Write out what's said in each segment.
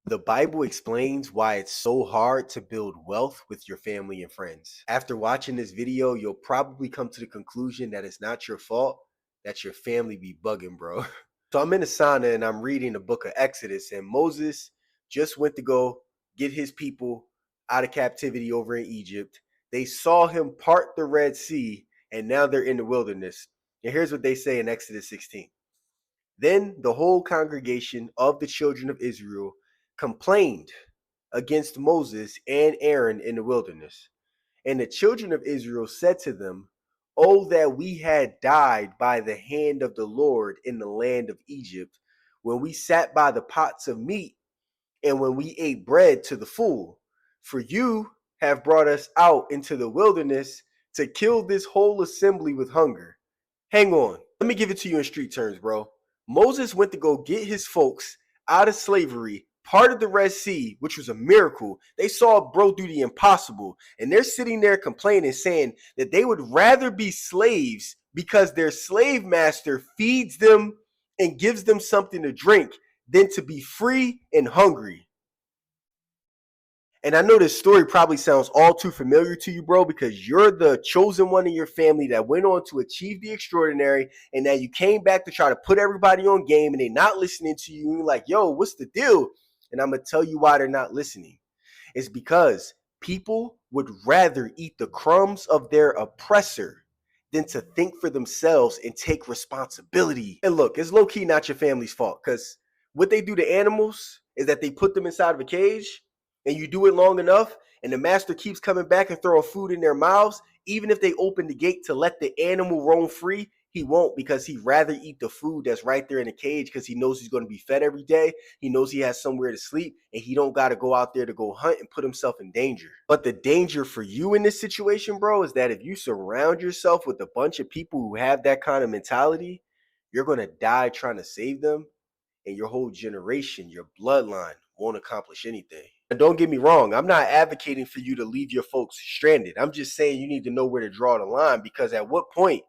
The Bible explains why it's so hard to build wealth with your family and friends. After watching this video, you'll probably come to the conclusion that it's not your fault, that your family be bugging, bro. So I'm in the sauna and I'm reading the book of Exodus, and Moses just went to go get his people out of captivity over in Egypt. They saw him part the Red Sea, and now they're in the wilderness. And here's what they say in Exodus 16. Then the whole congregation of the children of Israel complained against Moses and Aaron in the wilderness. And the children of Israel said to them, "Oh, that we had died by the hand of the Lord in the land of Egypt, when we sat by the pots of meat and when we ate bread to the full. For you have brought us out into the wilderness to kill this whole assembly with hunger." Hang on. Let me give it to you in street terms, bro. Moses went to go get his folks out of slavery, part of the Red Sea, which was a miracle. They saw bro do the impossible, and they're sitting there complaining, saying that they would rather be slaves because their slave master feeds them and gives them something to drink than to be free and hungry. And I know this story probably sounds all too familiar to you, bro, because you're the chosen one in your family that went on to achieve the extraordinary, and now you came back to try to put everybody on game, and they're not listening to you. And you're like, yo, what's the deal? And I'm going to tell you why they're not listening. It's because people would rather eat the crumbs of their oppressor than to think for themselves and take responsibility. And look, it's low-key not your family's fault, because what they do to animals is that they put them inside of a cage, and you do it long enough, and the master keeps coming back and throwing food in their mouths. Even if they open the gate to let the animal roam free, he won't, because he'd rather eat the food that's right there in the cage, because he knows he's going to be fed every day. He knows he has somewhere to sleep, and he don't got to go out there to go hunt and put himself in danger. But the danger for you in this situation, bro, is that if you surround yourself with a bunch of people who have that kind of mentality, you're going to die trying to save them, and your whole generation, your bloodline, won't accomplish anything. And don't get me wrong, I'm not advocating for you to leave your folks stranded. I'm just saying you need to know where to draw the line, because at what point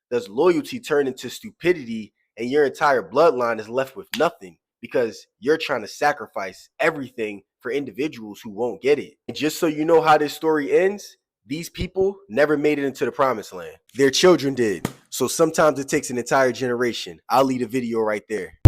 does loyalty turn into stupidity and your entire bloodline is left with nothing because you're trying to sacrifice everything for individuals who won't get it? And just so you know how this story ends, these people never made it into the promised land. Their children did. So sometimes it takes an entire generation. I'll leave a video right there.